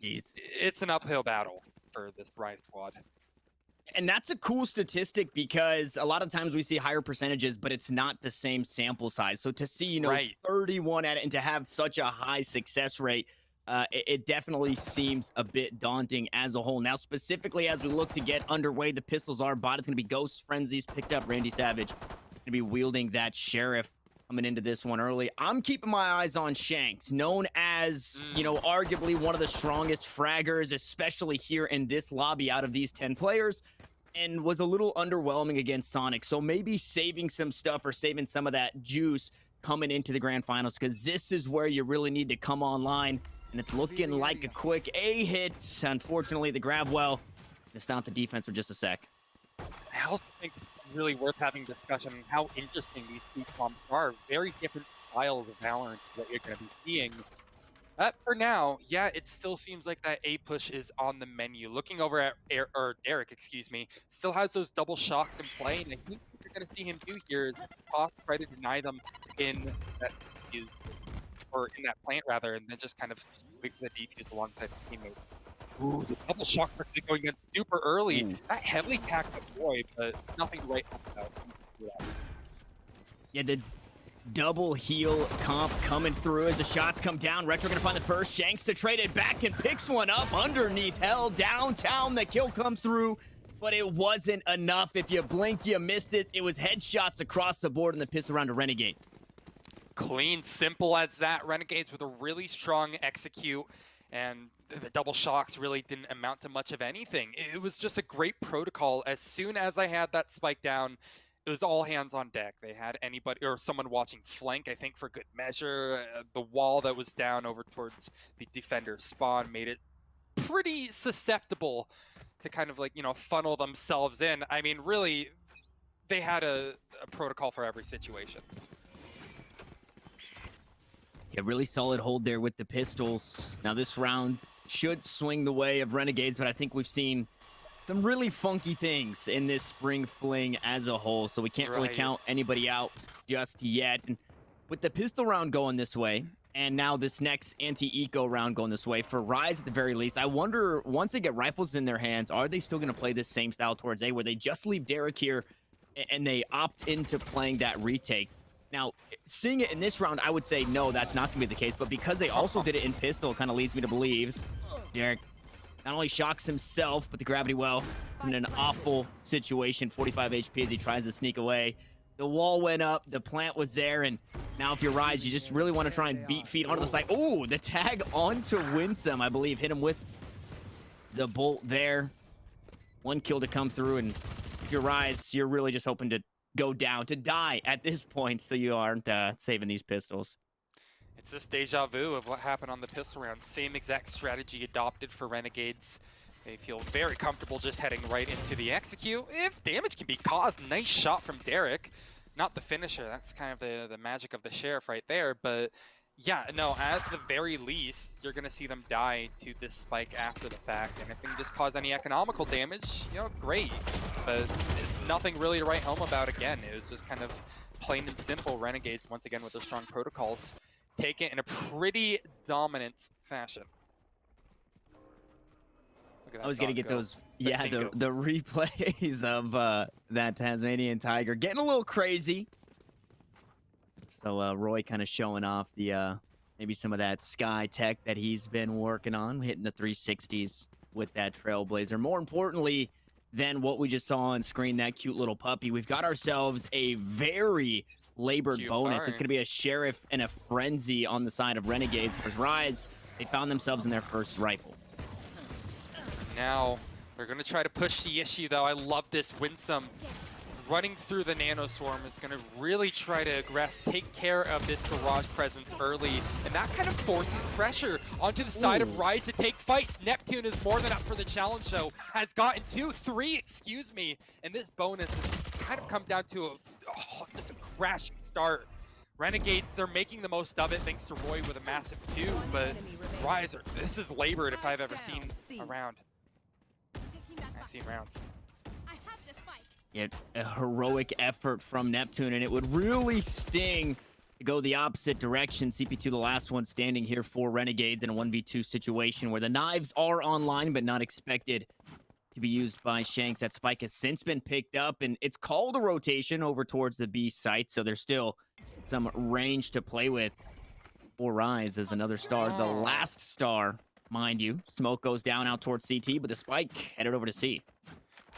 Jeez. it's an uphill battle for this Rise squad. And that's a cool statistic because a lot of times we see higher percentages, but it's not the same sample size. So to see, Right. 31 at it and to have such a high success rate, it definitely seems a bit daunting as a whole. Now, specifically as we look to get underway, the pistols are bought. It's going to be Ghost Frenzies picked up. Randy Savage going to be wielding that Sheriff coming into this one early. I'm keeping my eyes on Shanks, known as, arguably one of the strongest fraggers, especially here in this lobby out of these 10 players, and was a little underwhelming against Sonic. So maybe saving some stuff or saving some of that juice coming into the grand finals, because this is where you really need to come online. And it's looking like a quick A hit. Unfortunately, the grab well just not the defense for just a sec. I also think it's really worth having a discussion on how interesting these two comps are. Very different styles of Valorant that you're going to be seeing. For now, yeah, it still seems like that A push is on the menu. Looking over at Derek, still has those double shocks in play, and I think what you're going to see him do here is try to deny them in that defuse, or in that plant rather, and then just kind of wait for the defuse alongside the teammate. Ooh, the double shock going in super early. Ooh. That heavily packed up boy, but nothing to write home about. Yeah, the double heal comp coming through as the shots come down. Retro gonna find the first. Shanks to trade it back and picks one up underneath Hell downtown. The kill comes through, but it wasn't enough. If you blinked, you missed it. It was headshots across the board in the piss around to Renegades. Clean, simple as that. Renegades with a really strong execute, and the double shocks really didn't amount to much of anything. It was just a great protocol. As soon as I had that spike down, it was all hands on deck. They had anybody or someone watching flank, I think, for good measure. The wall that was down over towards the defender's spawn made it pretty susceptible to kind of funnel themselves in. I mean, really, they had a protocol for every situation. Yeah, really solid hold there with the pistols. Now this round should swing the way of Renegades, but I think we've seen some really funky things in this spring fling as a whole, so we can't really count anybody out just yet. And with the pistol round going this way, and now this next anti-eco round going this way, for Rise at the very least, I wonder, once they get rifles in their hands, are they still going to play this same style towards A, where they just leave Derek here and they opt into playing that retake? Now, seeing it in this round, I would say no, that's not going to be the case. But because they also did it in pistol, kind of leads me to believe Derek not only shocks himself, but the gravity well. It's in an awful situation. 45 HP as he tries to sneak away. The wall went up. The plant was there. And now if you're Rise, you just really want to try and beat feet onto the side. Oh, the tag onto Winsome, I believe. Hit him with the bolt there. One kill to come through. And if you're Rise, you're really just hoping to go down, to die at this point, so you aren't saving these pistols. It's this deja vu of what happened on the pistol round. Same exact strategy adopted for Renegades. They feel very comfortable just heading right into the execute. If damage can be caused, nice shot from Derek. Not the finisher, that's kind of the magic of the Sheriff right there, but yeah, no, at the very least, you're gonna see them die to this spike after the fact, and if they can just cause any economical damage, great. But it's nothing really to write home about again. It was just kind of plain and simple. Renegades, once again, with their strong protocols, take it in a pretty dominant fashion. I was gonna get those, the replays of that Tasmanian Tiger getting a little crazy. So Roy kind of showing off the maybe some of that sky tech that he's been working on, hitting the 360s with that Trailblazer. More importantly than what we just saw on screen, that cute little puppy, we've got ourselves a very labored bonus. It's going to be a Sheriff and a Frenzy on the side of Renegades. Whereas Rise, they found themselves in their first rifle. Now, they're going to try to push the issue, though. I love this. Winsome running through the Nano Swarm is going to really try to take care of this garage presence early, and that kind of forces pressure onto the side of Rise to take fights. Neptune is more than up for the challenge, though. Has gotten three, excuse me, and this bonus has kind of come down to just a crashing start. Renegades, they're making the most of it thanks to Roy with a massive 2, but Rise, this is labored if I've ever seen a round. I've seen rounds. A heroic effort from Neptune, and it would really sting to go the opposite direction. CP2, the last one standing here for Renegades in a 1v2 situation where the knives are online but not expected to be used by Shanks. That spike has since been picked up, and it's called a rotation over towards the B site, so there's still some range to play with for Rise as another star, the last star, mind you. Smoke goes down out towards CT, but the spike headed over to C.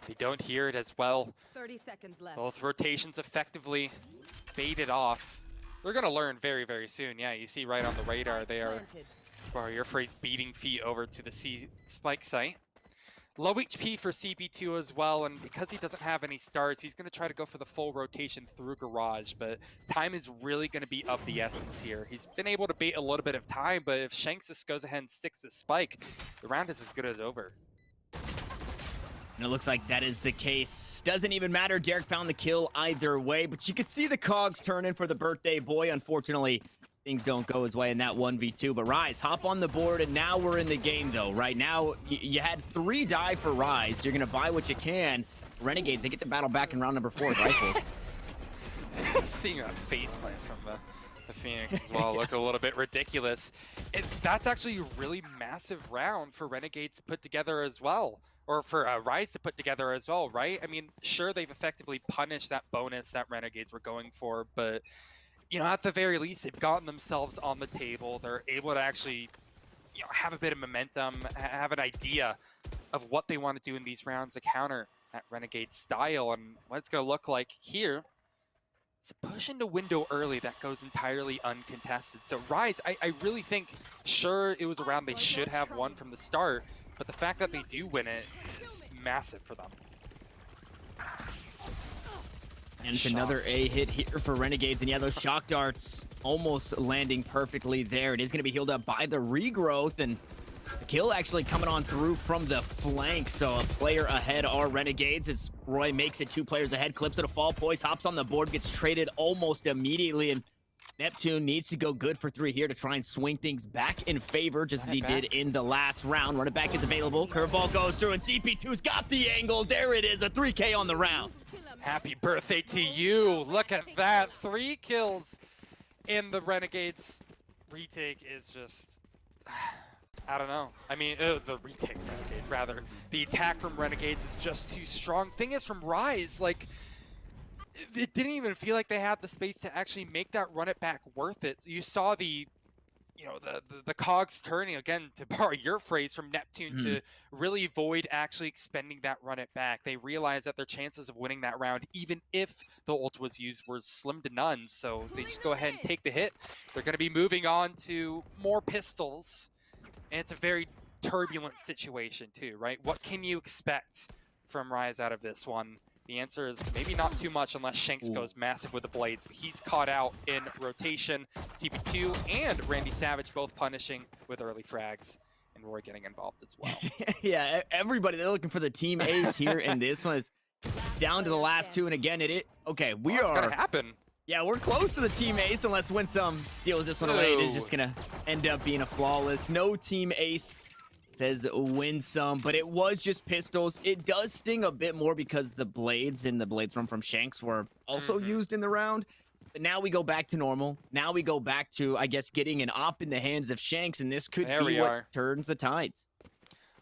They don't hear it as well. 30 seconds left. Both rotations effectively baited off. We're going to learn very, very soon. Yeah, you see right on the radar, they are, or your phrase, beating feet over to the C spike site. Low HP for CP2 as well, and because he doesn't have any stars, he's going to try to go for the full rotation through Garage, but time is really going to be of the essence here. He's been able to bait a little bit of time, but if Shanks just goes ahead and sticks the spike, the round is as good as over. And it looks like that is the case. Doesn't even matter. Derek found the kill either way, but you could see the cogs turning for the birthday boy. Unfortunately, things don't go his way in that 1v2, but Rise hop on the board, and now we're in the game though. Right now, you had 3 die for Rise. You're gonna buy what you can. Renegades, they get the battle back in round number 4 with rifles. Seeing that faceplant from the Phoenix as well looked a little bit ridiculous. That's actually a really massive round for Renegades to put together as well. Or for Rise to put together as well, right? I mean, sure, they've effectively punished that bonus that Renegades were going for, but you know, at the very least, they've gotten themselves on the table. They're able to actually, you know, have a bit of momentum, have an idea of what they want to do in these rounds to counter that Renegade style. And what it's going to look like here is a push into window early that goes entirely uncontested. So Rise, I really think, sure, it was a round they should have won from the start, but the fact that they do win it is massive for them. And it's another A hit here for Renegades. And yeah, those shock darts almost landing perfectly there. It is going to be healed up by the regrowth. And the kill actually coming on through from the flank. So a player ahead are Renegades as Roy makes it 2 players ahead. Clips it a fall. Poise hops on the board, gets traded almost immediately. And Neptune needs to go good for 3 here to try and swing things back in favor, just as he did in the last round. Run it back is available. Curveball goes through, and CP2's got the angle. There it is, a 3K on the round. Happy birthday to you. Look at that. 3 kills in the Renegades. Retake is just, I don't know. I mean, the retake Renegades, rather. The attack from Renegades is just too strong. Thing is, from Rise, like, it didn't even feel like they had the space to actually make that run it back worth it. You saw the, you know, the cogs turning, again, to borrow your phrase, from Neptune to really avoid actually expending that run it back. They realized that their chances of winning that round, even if the ult was used, were slim to none. So they just go ahead and take the hit. They're going to be moving on to more pistols. And it's a very turbulent situation too, right? What can you expect from Rise out of this one? The answer is maybe not too much unless Shanks goes massive with the blades, but he's caught out in rotation. CP2 and Randy Savage both punishing with early frags, and Roy getting involved as well. Yeah, everybody, they're looking for the team ace here, and this one is it's down to the last 2, and again, okay, we are gonna happen. Yeah, we're close to the team ace unless Winsome steals this one away. It is just gonna end up being a flawless. No team ace. Says Winsome, but it was just pistols. It does sting a bit more because the blades and the blades from Shanks were also used in the round. But now we go back to normal. Now we go back to, I guess, getting an op in the hands of Shanks, and this could be what turns the tides.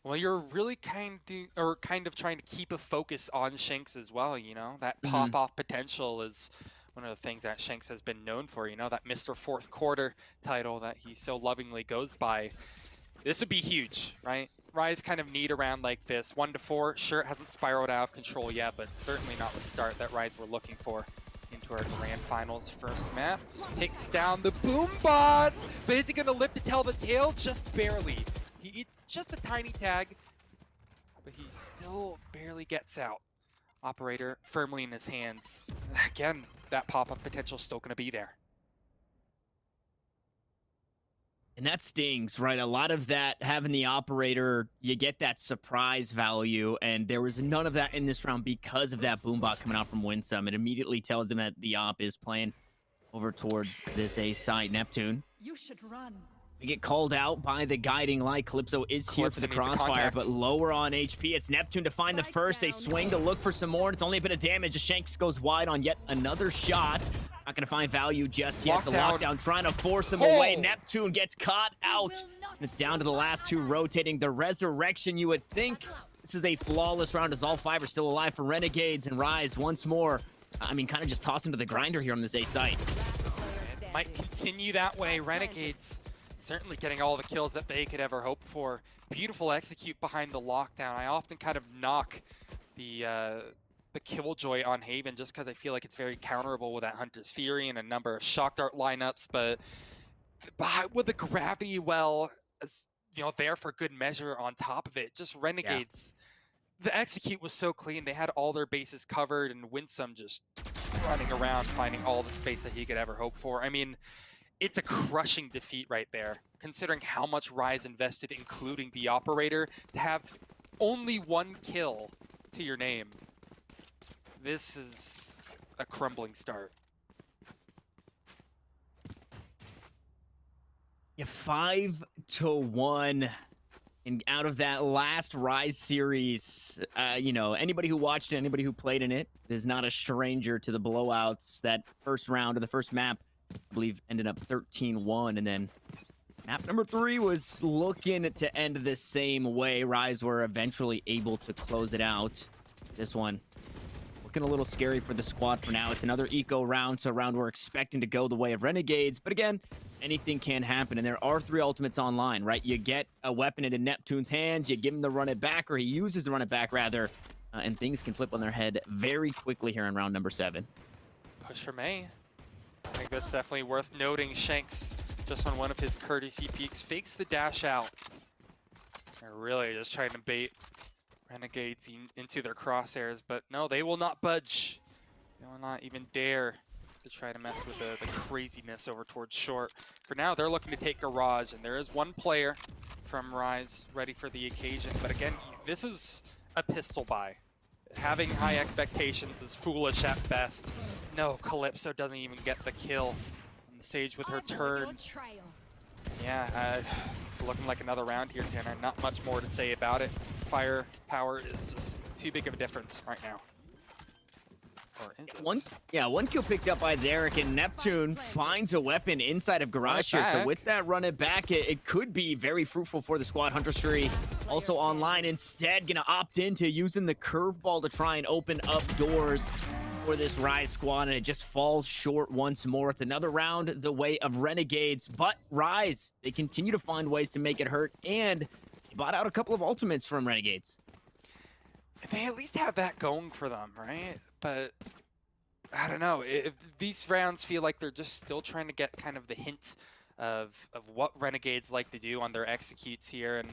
Well, you're really kind of trying to keep a focus on Shanks as well, you know? That pop-off potential is one of the things that Shanks has been known for, you know? That Mr. Fourth Quarter title that he so lovingly goes by. This would be huge, right? Rise kind of need a round like this. 1-4, sure, it hasn't spiraled out of control yet, but certainly not the start that Rise were looking for into our grand finals first map. Just takes down the boom bots, but is he gonna live to tell the tale? Just barely. He eats just a tiny tag, but he still barely gets out. Operator firmly in his hands. Again, that pop-up potential is still gonna be there. And that stings, right? A lot of that, having the operator, you get that surprise value, and there was none of that in this round because of that boombot coming out from Winsome. It immediately tells him that the op is playing over towards this A site. Neptune. You should run. We get called out by the guiding light. Calypso is here for the Calypso needs a crossfire, contact. but lower on HP. It's Neptune to find the first. They swing to look for some more. It's only a bit of damage. The Shanks goes wide on yet another shot. Not going to find value just yet. The lockdown trying to force him away. Neptune gets caught out. And it's down to the last two rotating. The resurrection, you would think this is a flawless round as all five are still alive for Renegades, and Rise once more. I mean, kind of just tossed into the grinder here on this A site. It might continue that way. Renegades certainly getting all the kills that they could ever hope for. Beautiful execute behind the lockdown. I often kind of knock the killjoy on Haven just because I feel like it's very counterable with that Hunter's Fury and a number of shock dart lineups, but with the gravity well, you know, there for good measure on top of it, just Renegades. Yeah. The execute was so clean. They had all their bases covered, and Winsome just running around finding all the space that he could ever hope for. I mean, it's a crushing defeat right there, considering how much Rise invested, including the operator, to have only one kill to your name. This is a crumbling start. Yeah, 5-1. And out of that last Rise series, you know, anybody who watched it, anybody who played in it is not a stranger to the blowouts. That first round of the first map, I believe, ended up 13-1. And then map number 3 was looking to end the same way. Rise were eventually able to close it out. This one looking a little scary for the squad for now. It's another eco round, so a round we're expecting to go the way of Renegades. But again, anything can happen, and there are 3 ultimates online, right? You get a weapon into Neptune's hands, you give him the run it back, or he uses the run it back, rather, and things can flip on their head very quickly here in round number 7. Push from A. I think that's definitely worth noting. Shanks, just on one of his courtesy peeks, fakes the dash out. They're really just trying to bait Renegades into their crosshairs, but no, they will not budge. They will not even dare to try to mess with the craziness over towards short. For now, they're looking to take Garage, and there is one player from Rise ready for the occasion. But again, this is a pistol buy. Having high expectations is foolish at best. No, Calypso doesn't even get the kill on the Sage with her turn. Yeah, it's looking like another round here, Tanner. Not much more to say about it. Firepower is just too big of a difference right now. Or is it? One kill picked up by Derek, and Neptune finds a weapon inside of Garage here. So with that run it back, it could be very fruitful for the squad. Hunter's Fury also online. Instead, gonna opt into using the curveball to try and open up doors for this Rise squad, and it just falls short once more. It's another round the way of Renegades, but Rise, they continue to find ways to make it hurt, and they bought out a couple of ultimates from Renegades. They at least have that going for them, right? But I don't know. If these rounds feel like they're just still trying to get kind of the hint of what Renegades like to do on their executes here, and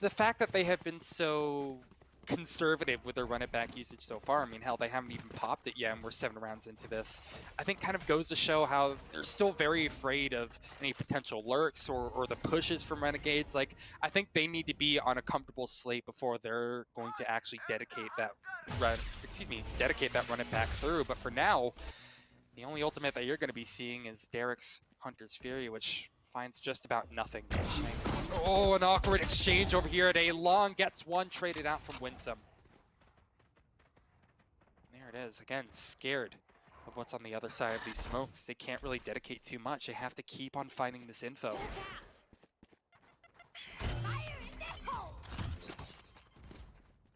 the fact that they have been so conservative with their run it back usage so far. I mean, hell, they haven't even popped it yet, and we're 7 rounds into this. I think kind of goes to show how they're still very afraid of any potential lurks or the pushes from Renegades. Like, I think they need to be on a comfortable slate before they're going to actually dedicate that run it back through. But for now, the only ultimate that you're going to be seeing is Derek's Hunter's Fury, which finds just about nothing. Shanks. Oh, an awkward exchange over here at A. Long gets one traded out from Winsome. There it is. Again, scared of what's on the other side of these smokes. They can't really dedicate too much. They have to keep on finding this info.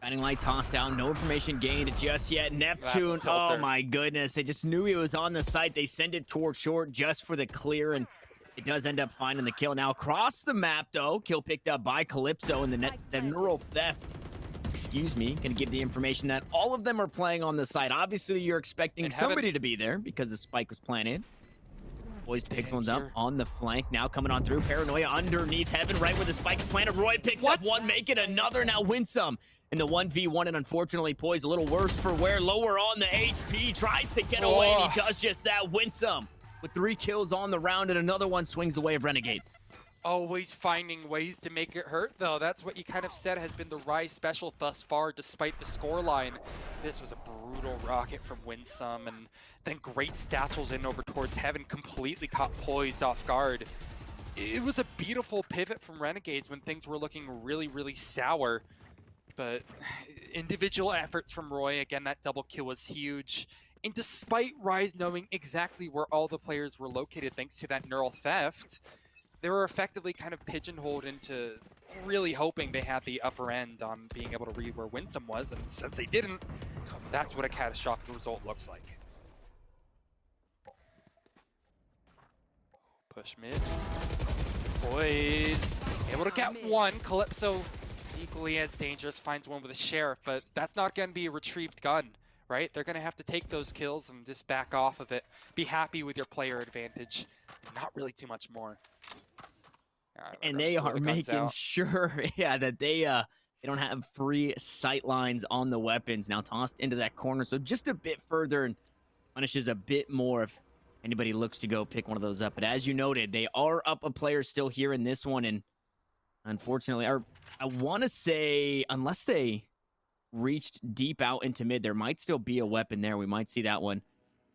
Guiding light tossed down, no information gained just yet. Neptune, oh my goodness, they just knew he was on the site. They send it towards short just for the clear, and it does end up finding the kill. Now across the map, though, kill picked up by Calypso, and the neural theft, excuse me, gonna give the information that all of them are playing on the site. Obviously, you're expecting somebody to be there because the spike was planted. Boys picks one up on the flank, now coming on through. Paranoia underneath Heaven, right where the spike is planted. Roy picks up one, make it another. Now Winsome in the 1v1, and unfortunately Poise a little worse for wear. Lower on the HP, tries to get away, and he does just that. Winsome with 3 kills on the round, and another one swings the way of Renegades. Always finding ways to make it hurt, though. That's what you kind of said has been the Rise special thus far, despite the scoreline. This was a brutal rocket from Winsome, and then great satchels in over towards Heaven, completely caught Poise off guard. it was a beautiful pivot from Renegades when things were looking really, really sour. But individual efforts from Roy, again, that double kill was huge. And despite Rise knowing exactly where all the players were located thanks to that neural theft, they were effectively kind of pigeonholed into really hoping they had the upper end on being able to read where Winsome was. And since they didn't, that's what a catastrophic result looks like. Push mid. Boys, able to get one. Calypso, equally as dangerous, finds one with a Sheriff, but that's not going to be a retrieved gun, right? They're going to have to take those kills and just back off of it. Be happy with your player advantage. Not really too much more. And they are making sure, that they don't have free sight lines on the weapons. Now tossed into that corner, so just a bit further and punishes a bit more if anybody looks to go pick one of those up. But as you noted, they are up a player still here in this one, and unfortunately, I want to say, unless they reached deep out into mid, there might still be a weapon there. We might see that one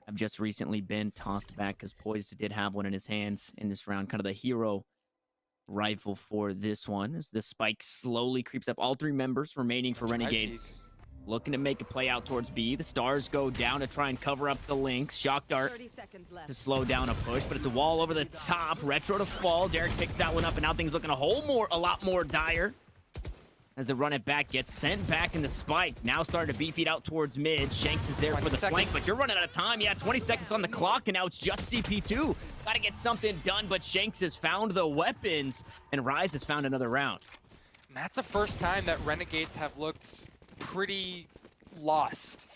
have just recently been tossed back because Poised did have one in his hands in this round, kind of the hero rifle for this one, as the spike slowly creeps up. All three members remaining for Renegades looking to make a play out towards B. The stars go down to try and cover up the links. Shock dart to slow down a push, but it's a wall over the top. Retro to fall. Derek picks that one up, and now things looking a lot more dire. As they run it back, gets sent back in the spike. Now starting to beef it out towards mid. Shanks is there for the flank, but you're running out of time. Yeah, 20 seconds on the clock, and now it's just CP2. Got to get something done, but Shanks has found the weapons, and Rise has found another round. And that's the first time that Renegades have looked pretty lost.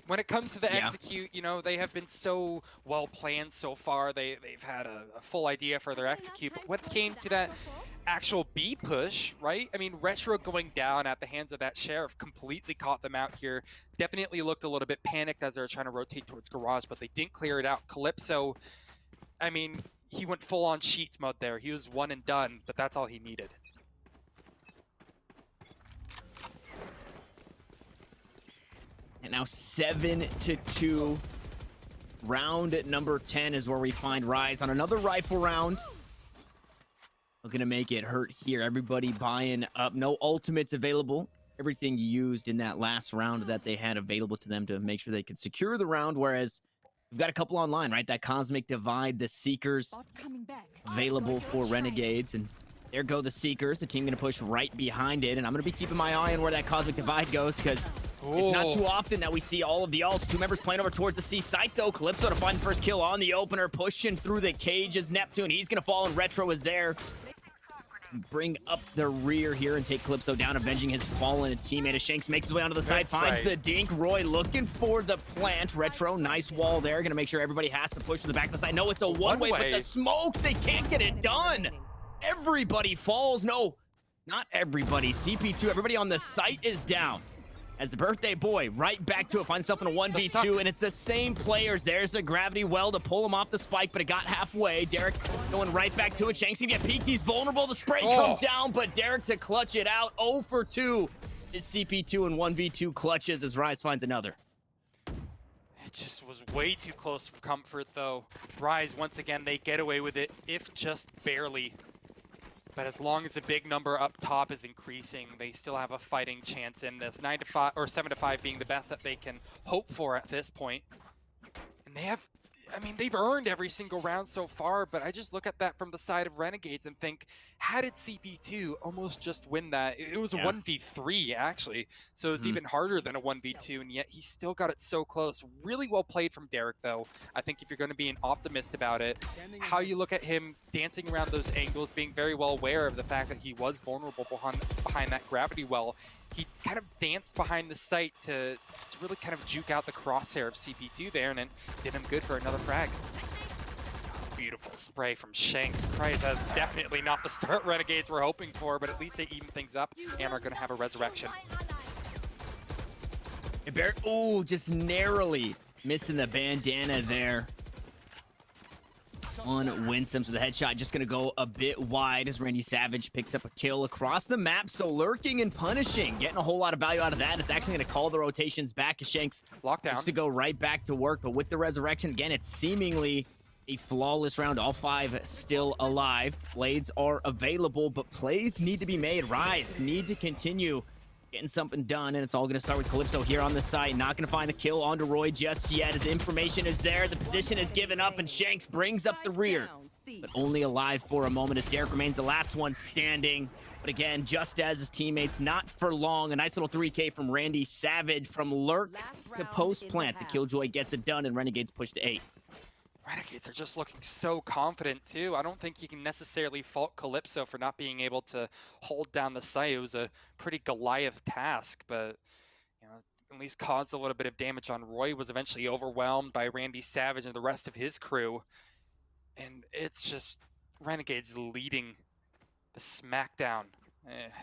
When it comes to the execute, you know, they have been so well planned so far. They've had a full idea for their execute, but when it came to that actual B push, right? I mean, Retro going down at the hands of that Sheriff completely caught them out here. Definitely looked a little bit panicked as they were trying to rotate towards Garage, but they didn't clear it out. Calypso, I mean, he went full on Sheets mode there. He was one and done, but that's all he needed. And now 7-2. Round number 10 is where we find Rise on another rifle round. Looking to make it hurt here. Everybody buying up. No ultimates available. Everything used in that last round that they had available to them to make sure they could secure the round, whereas we've got a couple online, right? That Cosmic Divide, the Seekers available for Renegades, and there go the Seekers. The team going to push right behind it, and I'm going to be keeping my eye on where that Cosmic Divide goes, because it's not too often that we see all of the ults. Two members playing over towards the C site, though. Calypso to find the first kill on the opener, pushing through the cages. Neptune, he's going to fall, and Retro is there. Bring up the rear here and take Calypso down, avenging his fallen teammate. As Shanks makes his way onto the side, finds the dink. Roy looking for the plant. Retro, nice wall there. Going to make sure everybody has to push to the back of the side. No, it's a one-way, but the smokes, they can't get it done. Everybody falls. No, not everybody. CP2, everybody on the site is down. As the birthday boy, right back to it, finds himself in a 1v2, and it's the same players. There's the gravity well to pull him off the spike, but it got halfway. Derek going right back to it. Shanks gonna get peeked. He's vulnerable. The spray comes down, but Derek to clutch it out. 0 for 2 is CP2 and 1v2 clutches as Rise finds another. It just was way too close for comfort, though. Rise, once again, they get away with it, if just barely. But as long as the big number up top is increasing, they still have a fighting chance in this. 9-5 or 7-5 being the best that they can hope for at this point. And they have, I mean, they've earned every single round so far, but I just look at that from the side of Renegades and think, how did CP2 almost just win that? It was a 1v3, actually, so it was even harder than a 1v2, and yet he still got it so close. Really well played from Derek, though. I think if you're going to be an optimist about it, how you look at him dancing around those angles, being very well aware of the fact that he was vulnerable behind that gravity well. He kind of danced behind the site to really kind of juke out the crosshair of CP2 there, and it did him good for another frag. Beautiful spray from Shanks. Christ, that's definitely not the start Renegades were hoping for, but at least they even things up and are going to have a resurrection. Ooh, just narrowly missing the bandana there on Winsome, so the headshot just gonna go a bit wide as Randy Savage picks up a kill across the map. So lurking and punishing, getting a whole lot of value out of that. It's actually gonna call the rotations back as Shanks lockdown looks to go right back to work, but with the resurrection again, it's seemingly A flawless round, all 5 still alive. Blades are available, but plays need to be made. Rise need to continue getting something done, and it's all going to start with Calypso here on the site. Not going to find the kill onto Roy just yet. The information is there. The position is given up, and Shanks brings up the rear, but only alive for a moment as Derek remains the last one standing. But again, just as his teammates, not for long. A nice little 3K from Randy Savage from lurk to post plant. The Killjoy gets it done, and Renegades push to 8. Renegades are just looking so confident too. I don't think you can necessarily fault Calypso for not being able to hold down the site. It was a pretty Goliath task, but you know, at least caused a little bit of damage on Roy. Was eventually overwhelmed by Randy Savage and the rest of his crew. And it's just Renegades leading the smackdown,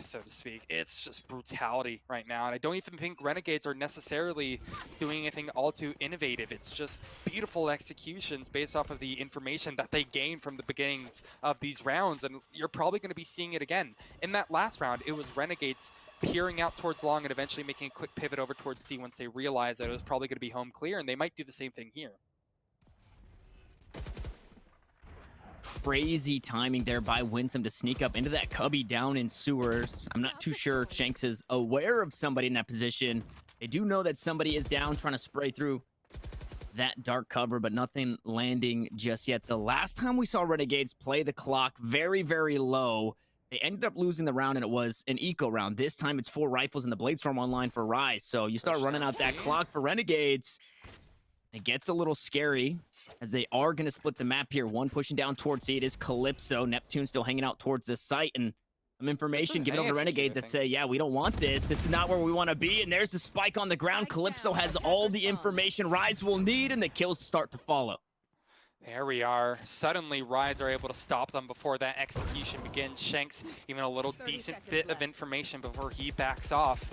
so to speak. It's just brutality right now, and I don't even think Renegades are necessarily doing anything all too innovative. It's just beautiful executions based off of the information that they gained from the beginnings of these rounds, and you're probably going to be seeing it again. In that last round, it was Renegades peering out towards long and eventually making a quick pivot over towards C once they realized that it was probably going to be home clear, and they might do the same thing here. Crazy timing there by Winsome to sneak up into that cubby down in sewers. I'm not too sure Shanks is aware of somebody in that position. They do know that somebody is down trying to spray through that dark cover, but nothing landing just yet. The last time we saw Renegades play the clock very, very low, they ended up losing the round, and it was an eco round. This time it's 4 rifles and the Bladestorm online for Rise. So you start running out that clock for Renegades. It gets a little scary as they are going to split the map here. One pushing down towards C. It is Calypso. Neptune still hanging out towards the site, and some information given over to Renegades that say, yeah, we don't want this. This is not where we want to be. And there's the spike on the ground. Calypso has all the information Rise will need, and the kills start to follow. There we are. Suddenly, Rise are able to stop them before that execution begins. Shanks even a little decent bit of information before he backs off.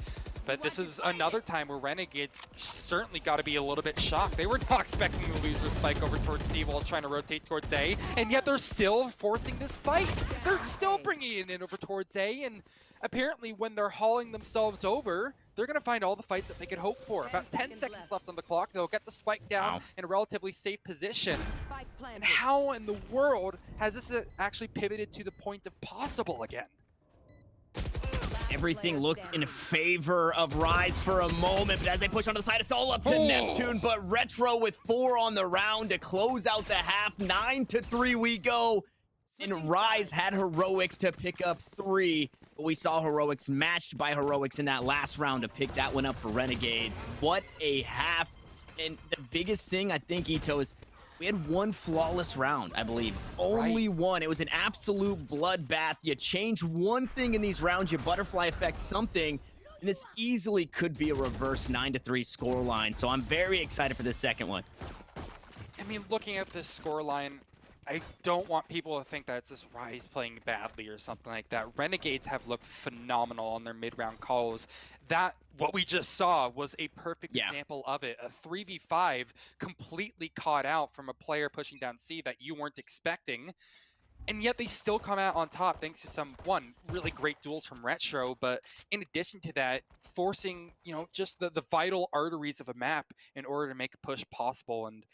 But this is another time where Renegades certainly got to be a little bit shocked. They were not expecting the loser spike over towards C while trying to rotate towards A, and yet they're still forcing this fight. They're still bringing it in over towards A, and apparently when they're hauling themselves over, they're going to find all the fights that they could hope for. About 10 seconds left on the clock. They'll get the spike down in a relatively safe position. And how in the world has this actually pivoted to the point of possible again? Everything looked in favor of Rise for a moment, but as they push onto the side, it's all up to Neptune. But Retro with 4 on the round to close out the half. 9-3 we go. And Rise had Heroics to pick up 3, but we saw Heroics matched by Heroics in that last round to pick that one up for Renegades. What a half. And the biggest thing, I think, Ito, is we had 1 flawless round, I believe. Only one. It was an absolute bloodbath. You change one thing in these rounds, you butterfly effect something, and this easily could be a reverse 9-3 scoreline. So I'm very excited for this second one. I mean, looking at this scoreline, I don't want people to think that it's this Rise playing badly or something like that. Renegades have looked phenomenal on their mid-round calls. What we just saw was a perfect example of it. A 3v5 completely caught out from a player pushing down C that you weren't expecting. And yet they still come out on top thanks to some, really great duels from Retro, but in addition to that, forcing, just the vital arteries of a map in order to make a push possible. And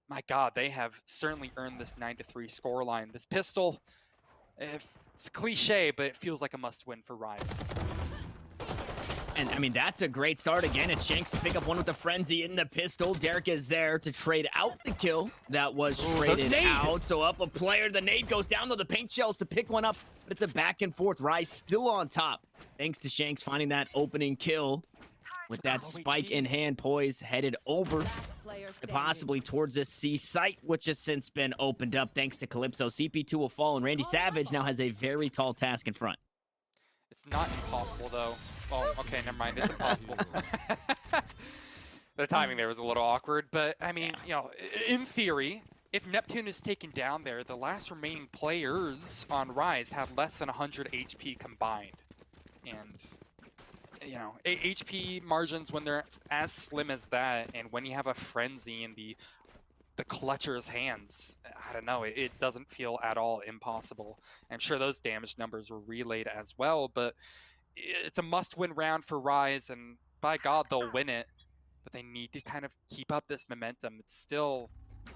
my God, they have certainly earned this 9-3 scoreline. This pistol, it's cliche, but it feels like a must-win for Rise. And I mean, that's a great start. Again, it's Shanks to pick up one with the frenzy in the pistol. Derek is there to trade out the kill that was traded out. So up a player, the nade goes down though. The paint shells to pick one up, but it's a back and forth. Rise still on top, thanks to Shanks finding that opening kill with that spike in hand, poise headed over and possibly towards this C site, which has since been opened up thanks to Calypso. CP2 will fall, and Randy Savage now has a very tall task in front. It's not impossible, though. Oh, okay, never mind. It's impossible. The timing there was a little awkward, but I mean, in theory, if Neptune is taken down there, the last remaining players on Rise have less than 100 HP combined. And, HP margins, when they're as slim as that, and when you have a frenzy in the clutcher's hands, I don't know, it doesn't feel at all impossible. I'm sure those damage numbers were relayed as well, but it's a must-win round for Rise, and by God, they'll win it. But they need to kind of keep up this momentum. It's still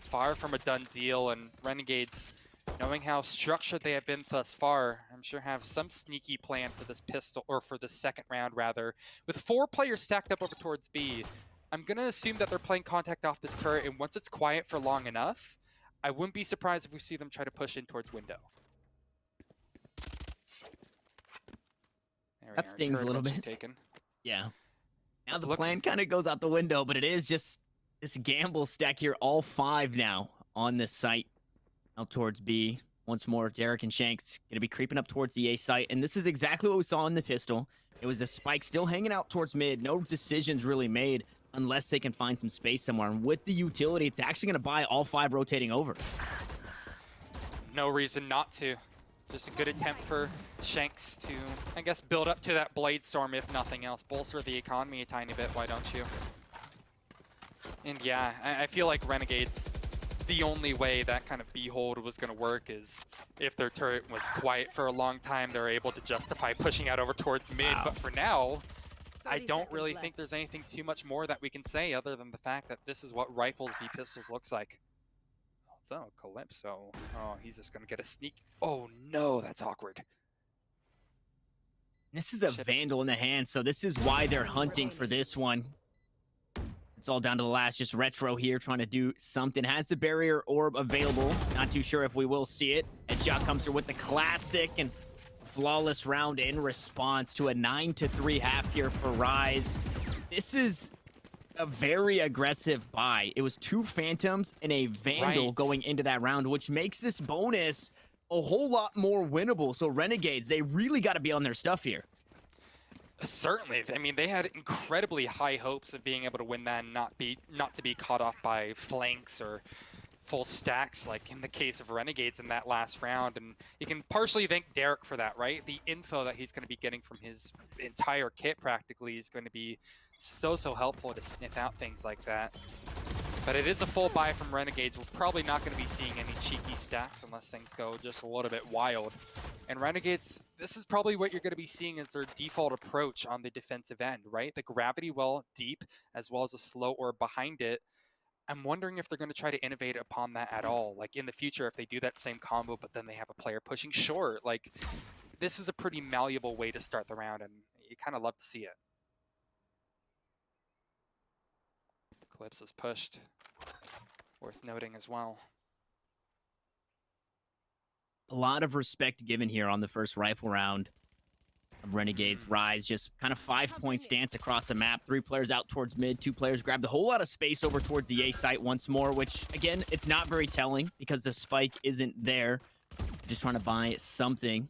far from a done deal, and Renegades, knowing how structured they have been thus far, I'm sure have some sneaky plan for this pistol, or for the second round rather. With 4 players stacked up over towards B, I'm gonna assume that they're playing contact off this turret, and once it's quiet for long enough, I wouldn't be surprised if we see them try to push in towards window. There we That are. stings a Turret little eventually bit. taken. Yeah. Now the Look- plan kind of goes out the window, but it is just this gamble stack here. All 5 now on this site. Out towards B. Once more, Derek and Shanks going to be creeping up towards the A site. And this is exactly what we saw in the pistol. It was a spike still hanging out towards mid. No decisions really made unless they can find some space somewhere. And with the utility, it's actually going to buy all 5 rotating over. No reason not to. Just a good attempt for Shanks to, I guess, build up to that Blade Storm, if nothing else. Bolster the economy a tiny bit, why don't you? And yeah, I feel like Renegades, the only way that kind of B-hold was going to work is if their turret was quiet for a long time, they're able to justify pushing out over towards mid. Wow. But for now, I 30 don't really seconds think there's anything too much more that we can say other than the fact that this is what Rifles v Pistols looks like. Although, Calypso, oh, he's just going to get a sneak. Oh no, that's awkward. This is a Shit. Vandal in the hand, so this is why they're hunting for this one. It's all down to the last. Just Retro here trying to do something. Has the barrier orb available. Not too sure if we will see it. And Jock comes through with the classic and flawless round in response to a 9-3 half here for Rise. This is a very aggressive buy. It was 2 Phantoms and a Vandal Right. going into that round, which makes this bonus a whole lot more winnable. So Renegades, they really got to be on their stuff here. Certainly. I mean, they had incredibly high hopes of being able to win that and not to be caught off by flanks or full stacks like in the case of Renegades in that last round. And you can partially thank Derek for that, right? The info that he's going to be getting from his entire kit practically is going to be so helpful to sniff out things like that. But it is a full buy from Renegades. We're probably not going to be seeing any cheeky stacks unless things go just a little bit wild. And Renegades, this is probably what you're going to be seeing as their default approach on the defensive end, right? The gravity well deep, as well as a slow orb behind it. I'm wondering if they're going to try to innovate upon that at all. Like in the future, if they do that same combo, but then they have a player pushing short. Like, this is a pretty malleable way to start the round, and you kind of love to see it. Calypso is pushed. Worth noting as well. A lot of respect given here on the first rifle round of Renegades. Rise just kind of 5-point stance across the map. 3 players out towards mid. 2 players grabbed a whole lot of space over towards the A site once more, which again, it's not very telling because the spike isn't there. Just trying to buy something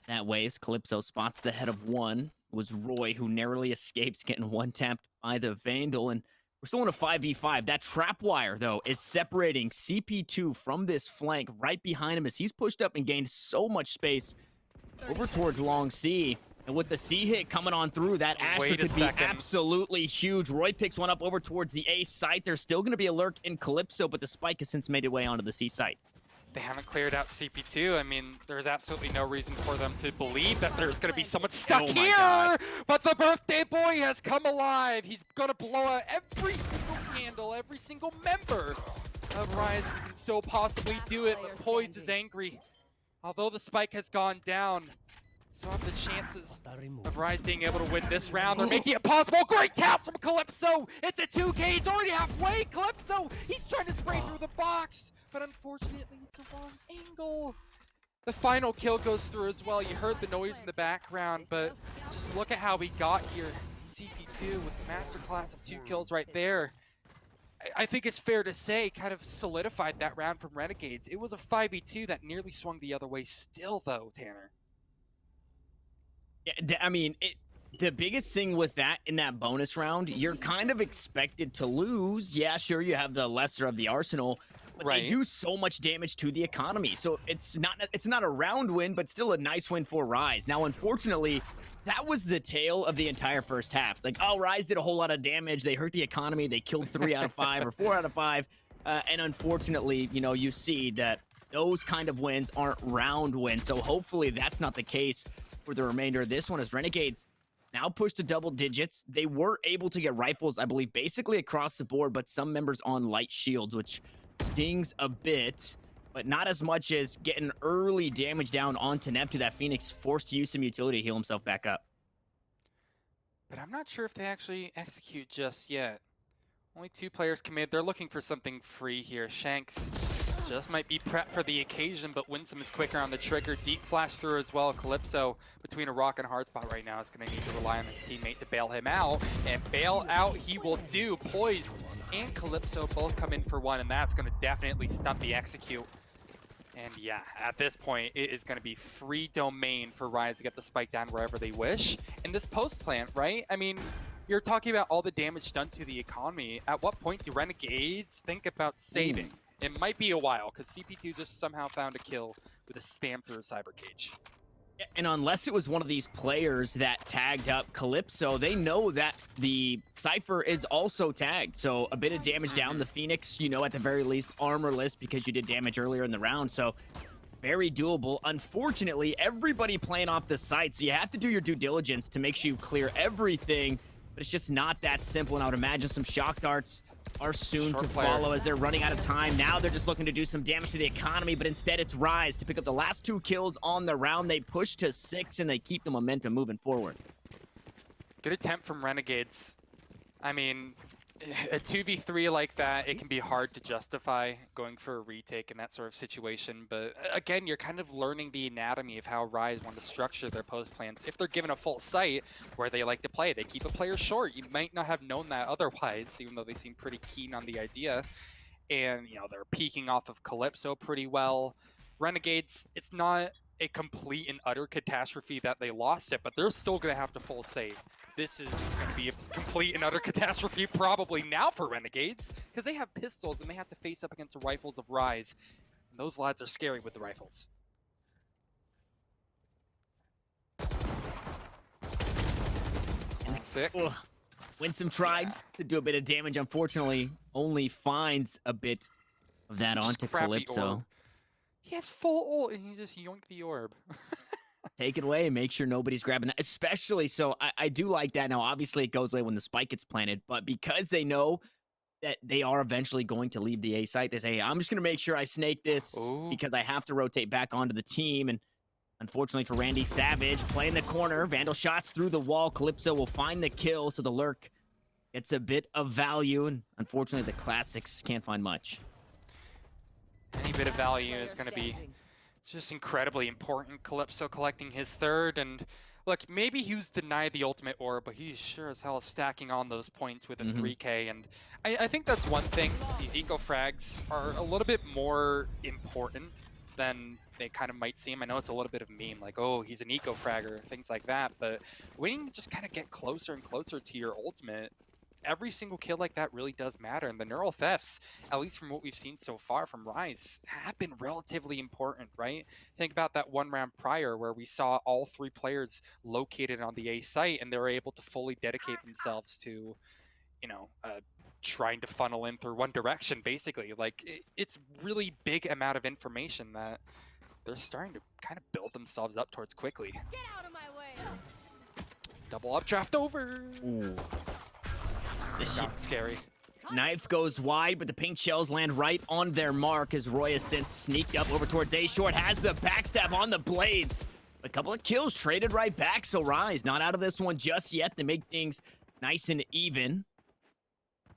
that way as Calypso spots the head of one. It was Roy who narrowly escapes getting one tapped by the Vandal, and we're still in a 5v5. That trap wire, though, is separating CP2 from this flank right behind him as he's pushed up and gained so much space over towards Long C. And with the C hit coming on through, that Astra Wait a could be second. absolutely huge. Roy picks one up over towards the A site. There's still going to be a lurk in Calypso, but the spike has since made it way onto the C site. They haven't cleared out CP2. I mean, there's absolutely no reason for them to believe that there's going to be someone stuck Oh my here. God. But the birthday boy has come alive. He's going to blow out every single candle, every single member of Rise. He can so possibly do it, but Poise is angry. Although the spike has gone down, so have the chances of Rise being able to win this round. They're making it possible. Great taps from Calypso. It's a 2K. He's already halfway. Calypso, he's trying to spray through the box, but unfortunately, it's a wrong angle. The final kill goes through as well. You heard the noise in the background, but just look at how we got here. CP2 with the masterclass of 2 kills right there. I think it's fair to say kind of solidified that round from Renegades. It was a 5v2 that nearly swung the other way still, though, Tanner. Yeah, I mean, the biggest thing with that in that bonus round, you're kind of expected to lose. Yeah, sure, you have the lesser of the arsenal, but Right. they do so much damage to the economy. So it's not a round win, but still a nice win for Rise. Now, unfortunately, that was the tale of the entire first half. It's like, oh, Rise did a whole lot of damage. They hurt the economy. They killed 3 out of 5 or 4 out of 5. And unfortunately, you know, you see that those kind of wins aren't round wins. So hopefully that's not the case for the remainder of this one, as Renegades now pushed to double digits. They were able to get rifles, I believe, basically across the board, but some members on light shields, which stings a bit, but not as much as getting early damage down onto Neptune. That Phoenix forced to use some utility to heal himself back up. But I'm not sure if they actually execute just yet. Only 2 players committed. They're looking for something free here. Shanks just might be prepped for the occasion, but Winsome is quicker on the trigger. Deep flash through as well. Calypso between a rock and a hard spot right now is going to need to rely on his teammate to bail him out. And bail out he will do. Poised and Calypso both come in for one, and that's going to definitely stunt the execute. And yeah, at this point, it is going to be free domain for Rise to get the spike down wherever they wish. And this post plant, right? I mean, you're talking about all the damage done to the economy. At what point do Renegades think about saving? It might be a while, because CP2 just somehow found a kill with a spam through a cyber cage. And unless it was one of these players that tagged up Calypso, they know that the Cypher is also tagged. So a bit of damage down. The Phoenix, you know, at the very least, armorless because you did damage earlier in the round. So very doable. Unfortunately, everybody playing off the site. So you have to do your due diligence to make sure you clear everything. But it's just not that simple. And I would imagine some shock darts are soon to follow as they're running out of time. Now they're just looking to do some damage to the economy, but instead it's Rise to pick up the last 2 kills on the round. They push to 6 and they keep the momentum moving forward. Good attempt from Renegades. I mean, a 2v3 like that, it can be hard to justify going for a retake in that sort of situation. But again, you're kind of learning the anatomy of how Rise want to structure their post plans. If they're given a full site where they like to play, they keep a player short. You might not have known that otherwise, even though they seem pretty keen on the idea. And, you know, they're peeking off of Calypso pretty well. Renegades, it's not a complete and utter catastrophe that they lost it, but they're still going to have to full save. This is going to be a complete and utter catastrophe probably now for Renegades, because they have pistols and they have to face up against the rifles of Rise. And those lads are scary with the rifles. Sick. Winsome tried to do a bit of damage. Unfortunately, only finds a bit of that onto Calypso. Orb. He has full ult and he just yoinked the orb. Take it away and make sure nobody's grabbing that. Especially, so I do like that. Now, obviously, it goes away when the spike gets planted, but because they know that they are eventually going to leave the A site, they say, hey, I'm just going to make sure I snake this because I have to rotate back onto the team. And unfortunately for Randy Savage, playing the corner, Vandal shots through the wall. Calypso will find the kill, so the lurk gets a bit of value. And unfortunately, the classics can't find much. Any bit of value is going to be just incredibly important. Calypso collecting his 3rd, and look, maybe he was denied the ultimate orb, but he sure as hell is stacking on those points with a 3K, and I think that's one thing. These eco frags are a little bit more important than they kind of might seem. I know it's a little bit of a meme, like, oh, he's an eco fragger, things like that, but when you just kind of get closer and closer to your ultimate, every single kill like that really does matter, and the neural thefts, at least from what we've seen so far from Rise, have been relatively important, right? Think about that one round prior where we saw all 3 players located on the A site, and they were able to fully dedicate themselves to, you know, trying to funnel in through one direction, basically. Like, it's really big amount of information that they're starting to kind of build themselves up towards quickly. Get out of my way! Double updraft over! Ooh. This shit's scary. Knife goes wide, but the pink shells land right on their mark as Roy has since sneaked up over towards A Short, has the backstab on the blades. A couple of kills traded right back, so Rise not out of this one just yet. They make things nice and even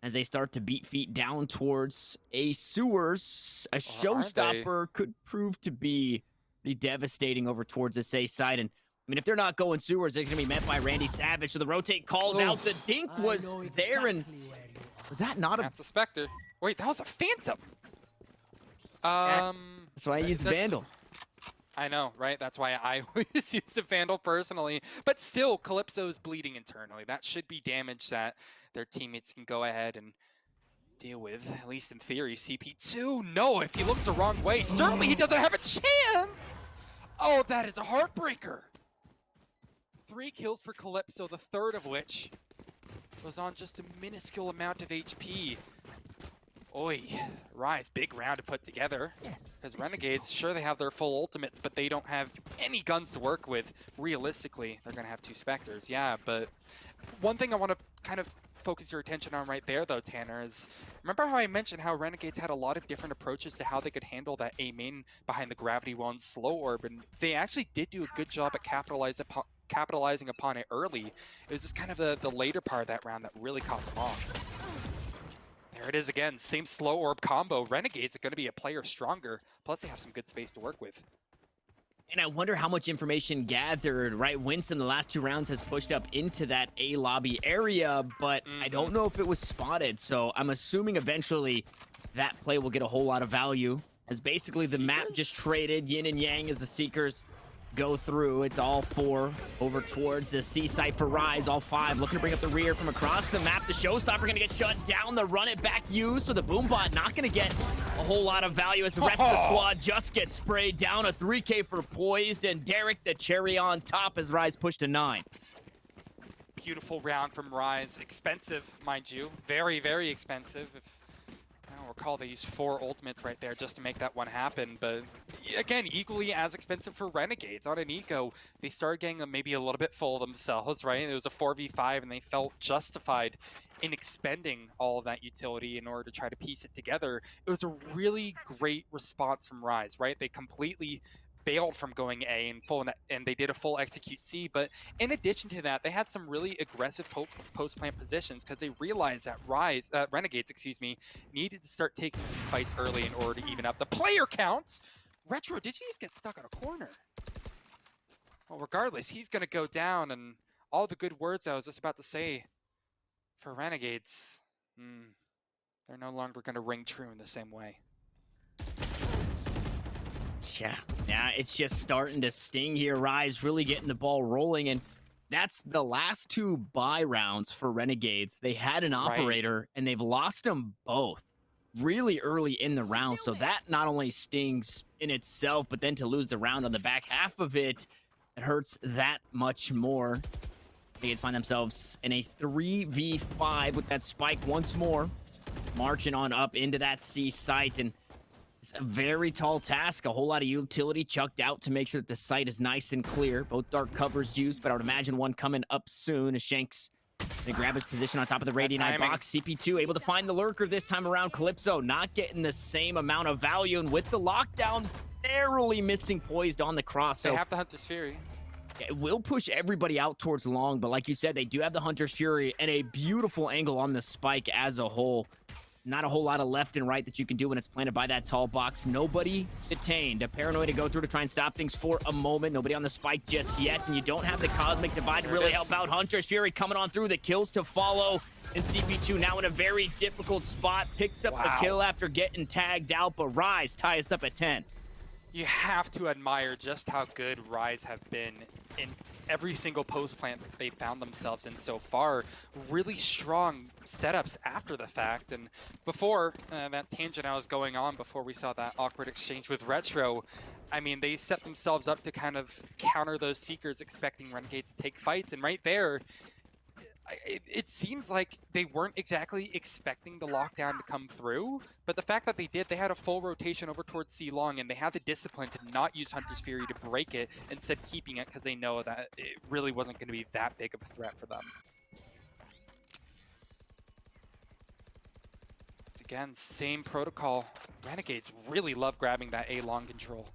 as they start to beat feet down towards A sewers. A showstopper could prove to be pretty devastating over towards this A side. And I mean, if they're not going sewers, they're going to be met by Randy Savage. So the rotate called out. The dink was there, and was that not a... That's a Spectre. Wait, that was a Phantom. That's why I used Vandal. I know, right? That's why I always use a Vandal personally. But still, Calypso is bleeding internally. That should be damage that their teammates can go ahead and deal with, at least in theory. CP2, no, if he looks the wrong way, certainly he doesn't have a chance! Oh, that is a heartbreaker. 3 kills for Calypso, the 3rd of which was on just a minuscule amount of HP. Oi, Rise, big round to put together. Because Renegades, sure they have their full ultimates, but they don't have any guns to work with. Realistically, they're going to have 2 Spectres, yeah, but one thing I want to kind of focus your attention on right there, though, Tanner, is remember how I mentioned how Renegades had a lot of different approaches to how they could handle that A main behind the gravity well and slow orb, and they actually did do a good job at capitalizing upon it early. It was just kind of the later part of that round that really caught them off. There it is again, same slow orb combo. Renegades are going to be a player stronger, plus they have some good space to work with. And I wonder how much information gathered, right? Winston, the last 2 rounds, has pushed up into that A lobby area, but I don't know if it was spotted. So I'm assuming eventually that play will get a whole lot of value, as basically the map just traded yin and yang as the Seekers go through. It's all 4 over towards the C site for Rise. All 5 looking to bring up the rear from across the map. The Showstopper going to get shut down. The run it back used. So the Boombot not going to get a whole lot of value as the rest of the squad just gets sprayed down. A 3K for Poised, and Derek the cherry on top as Rise pushed to 9. Beautiful round from Rise. Expensive, mind you. Very, very expensive. If I don't recall, they used 4 ultimates right there just to make that one happen. But again, equally as expensive for Renegades. On an eco, they started getting maybe a little bit full of themselves, right? It was a 4v5, and they felt justified in expending all of that utility in order to try to piece it together. It was a really great response from Rise, right? They completely bailed from going A and they did a full execute C, but in addition to that, they had some really aggressive post-plant positions because they realized that Renegades, needed to start taking some fights early in order to even up the player counts. Retro, did he just get stuck on a corner? Well, regardless, he's going to go down, and all the good words I was just about to say for Renegades, they're no longer going to ring true in the same way. Yeah, it's just starting to sting here. Rise really getting the ball rolling, and that's the last 2 buy rounds for Renegades. They had an operator, and they've lost them both really early in the round, so that not only stings in itself, but then to lose the round on the back half of it, it hurts that much more. Renegades find themselves in a 3v5 with that spike once more, marching on up into that C site, and it's a very tall task, a whole lot of utility chucked out to make sure that the site is nice and clear. Both dark covers used, but I would imagine one coming up soon as Shanks they grab his position on top of the Radiant box. CP2 able to find the lurker this time around. Calypso not getting the same amount of value, and with the lockdown, narrowly missing Poised on the cross. They have to hunt this Fury. It will push everybody out towards long, but like you said, they do have the Hunter's Fury and a beautiful angle on the spike as a whole. Not a whole lot of left and right that you can do when it's planted by that tall box. Nobody detained. A Paranoid to go through to try and stop things for a moment. Nobody on the spike just yet, and you don't have the Cosmic Divide to really help out. Hunter's Fury coming on through, the kills to follow, and CP2 now in a very difficult spot. Picks up the kill after getting tagged out, but Rise ties us up at 10. You have to admire just how good Rise have been in every single post plant that they found themselves in so far. Really strong setups after the fact. And before that tangent I was going on, before we saw that awkward exchange with Retro, I mean, they set themselves up to kind of counter those Seekers expecting Renegades to take fights. And right there, it seems like they weren't exactly expecting the lockdown to come through, but the fact that they did, they had a full rotation over towards C long, and they had the discipline to not use Hunter's Fury to break it, instead keeping it because they know that it really wasn't going to be that big of a threat for them. It's again, same protocol. Renegades really love grabbing that A long control.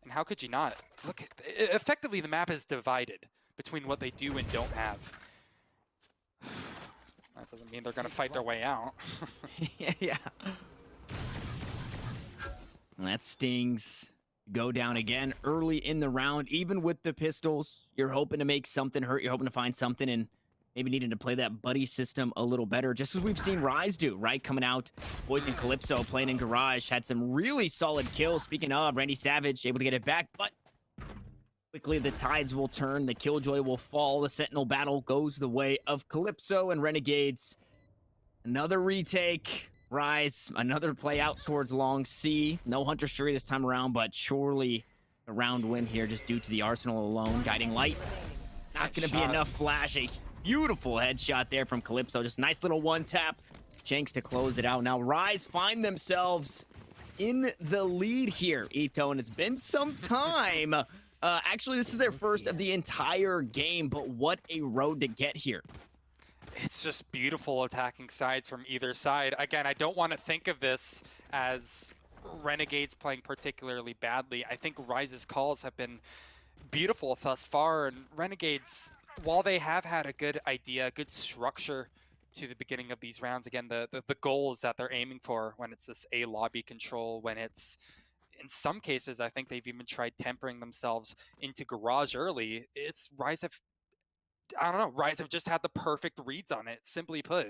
And how could you not? Look, effectively the map is divided between what they do and don't have. That doesn't mean they're going to fight their way out. Yeah. That stings. Go down again early in the round. Even with the pistols, you're hoping to make something hurt. You're hoping to find something, and maybe needing to play that buddy system a little better, just as we've seen Rise do, right? Coming out, Poison Calypso playing in Garage, had some really solid kills. Speaking of, Randy Savage able to get it back, but quickly the tides will turn, the Killjoy will fall, the Sentinel battle goes the way of Calypso and Renegades. Another retake, Rise, another play out towards long C. No Hunter's Fury this time around, but surely a round win here just due to the Arsenal alone. Guiding Light, not going to be enough flash. A beautiful headshot there from Calypso, just nice little one tap. Shanks to close it out. Now Rise find themselves in the lead here, Ito, and it's been some time. Actually, this is their first of the entire game, but what a road to get here. it's just beautiful attacking sides from either side. Again, I don't want to think of this as Renegades playing particularly badly. I think Ryze's calls have been beautiful thus far, and Renegades, while they have had a good idea, good structure to the beginning of these rounds, again, the goals that they're aiming for when it's this A lobby control, when it's, in some cases, I think they've even tried tempering themselves into Garage early. It's Ryze have, I don't know, Ryze have just had the perfect reads on it, simply put.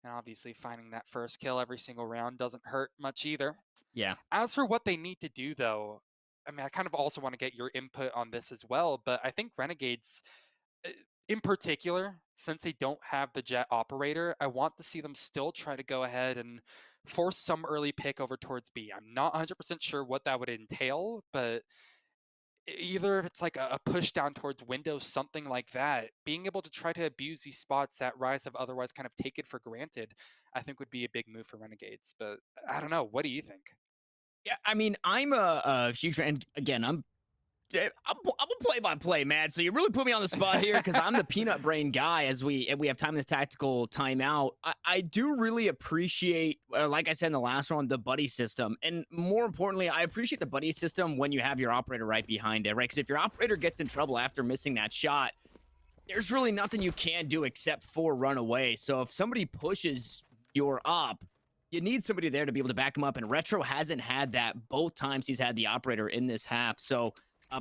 And obviously finding that first kill every single round doesn't hurt much either. Yeah. As for what they need to do, though, I mean, I kind of also want to get your input on this as well, but I think Renegades, in particular, since they don't have the Jet operator, I want to see them still try to go ahead and force some early pick over towards B. I'm not 100% sure what that would entail, but either if it's like a push down towards window, something like that, being able to try to abuse these spots that Ryze have otherwise kind of taken for granted, I think would be a big move for Renegades. But I don't know. What do you think? Yeah, I mean, I'm a huge fan. Again, I'm a play-by-play, man. So you really put me on the spot here because I'm the peanut brain guy. As we have time in this tactical timeout, I do really appreciate, like I said in the last one, the buddy system, and more importantly, I appreciate the buddy system when you have your operator right behind it, right? Because if your operator gets in trouble after missing that shot, there's really nothing you can do except for run away. So if somebody pushes your op, you need somebody there to be able to back him up, and Retro hasn't had that both times he's had the operator in this half. So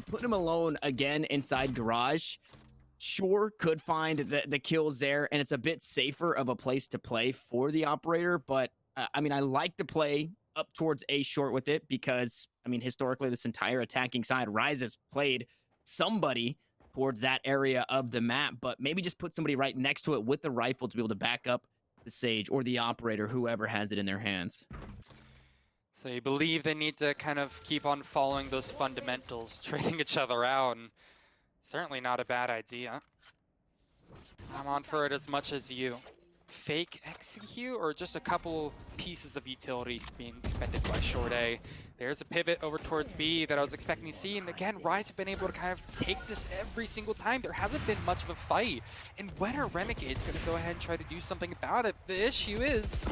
putting him alone again inside Garage, sure, could find the kills there, and it's a bit safer of a place to play for the operator. But I mean, I like to play up towards A short with it because, I mean, historically, this entire attacking side, Ryze has played somebody towards that area of the map, but maybe just put somebody right next to it with the rifle to be able to back up the Sage or the operator, whoever has it in their hands. So you believe they need to kind of keep on following those fundamentals, trading each other out, and certainly not a bad idea. I'm on for it as much as you. Fake execute or just a couple pieces of utility being expended by Short A. There's a pivot over towards B that I was expecting to see, and again, Ryze have been able to kind of take this every single time. There hasn't been much of a fight, and when are Renegades going to go ahead and try to do something about it? The issue is,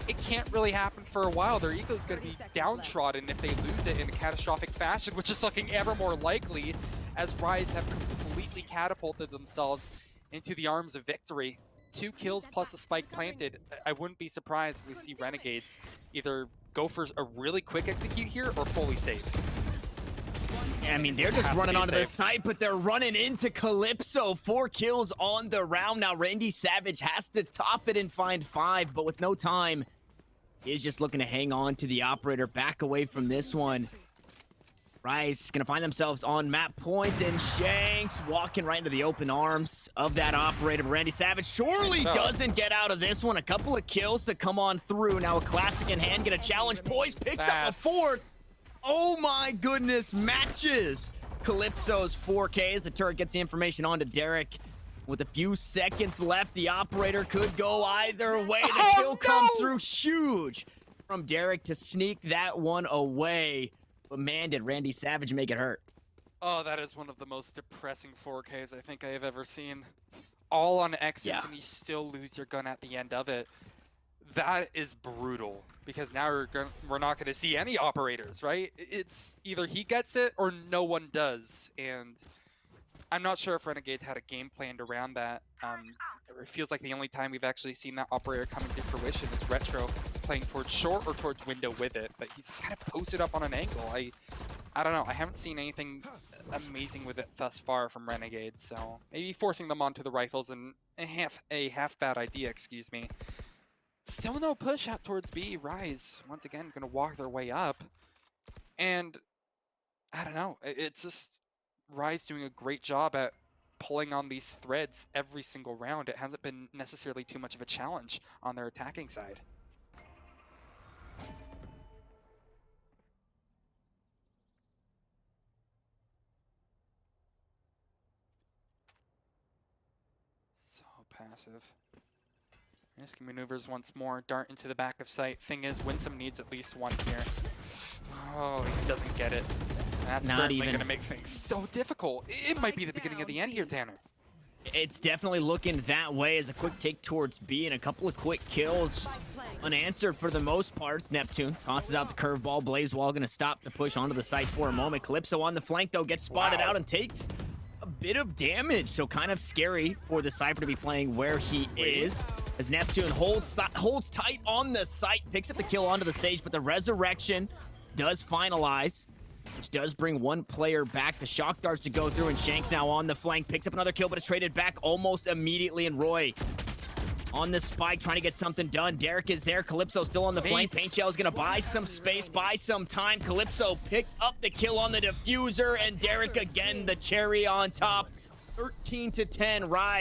it can't really happen for a while. Their ego's going to be downtrodden if they lose it in a catastrophic fashion, which is looking ever more likely as Ryze have completely catapulted themselves into the arms of victory. 2 kills plus a spike planted. I wouldn't be surprised if we see Renegades either go for a really quick execute here or fully save. Yeah, I mean, they're just running onto the site, but they're running into Calypso. 4 kills on the round. Now, Randy Savage has to top it and find 5, but with no time, he is just looking to hang on to the operator. Back away from this one. Ryze gonna find themselves on map point, and Shanks walking right into the open arms of that operator. But Randy Savage surely doesn't get out of this one. A couple of kills to come on through. Now a classic in hand, get a challenge. Poise picks up a 4th. Oh my goodness, matches Calypso's 4K as the turret gets the information onto Derek. With a few seconds left, the operator could go either way. The kill comes through huge from Derek to sneak that one away. But man, did Randy Savage make it hurt. Oh, that is one of the most depressing 4Ks I think I have ever seen. All on exits, and you still lose your gun at the end of it. That is brutal, because now we're not going to see any operators, right? It's either he gets it or no one does, and I'm not sure if Renegades had a game planned around that. It feels like the only time we've actually seen that operator coming to fruition is Retro playing towards short or towards window with it, but he's just kind of posted up on an angle. I don't know. I haven't seen anything amazing with it thus far from Renegades, so maybe forcing them onto the rifles and a half bad idea, excuse me. Still no push out towards B. Ryze, once again, going to walk their way up. And I don't know. It's just Ryze doing a great job at pulling on these threads every single round. It hasn't been necessarily too much of a challenge on their attacking side. So passive. Risky maneuvers once more. Dart into the back of sight. Thing is, Winsome needs at least one here. Oh, he doesn't get it. That's certainly going to make things so difficult. It might be the beginning of the end here, Tanner. It's definitely looking that way as a quick take towards B and a couple of quick kills. Unanswered for the most part. Neptune tosses out the curveball. Blazewall going to stop the push onto the site for a moment. Calypso on the flank, though, gets spotted out and takes a bit of damage. So kind of scary for the Cypher to be playing where he is. As Neptune holds tight on the site, picks up the kill onto the Sage, but the resurrection does finalize, which does bring one player back. The shock darts to go through, and Shanks now on the flank. Picks up another kill, but it's traded back almost immediately, and Roy on the spike, trying to get something done. Derek is there. Calypso still on the flank. Paint Shell is going to buy some space, buy some time. Calypso picked up the kill on the diffuser, and Derek again, the cherry on top. 13-10 ride.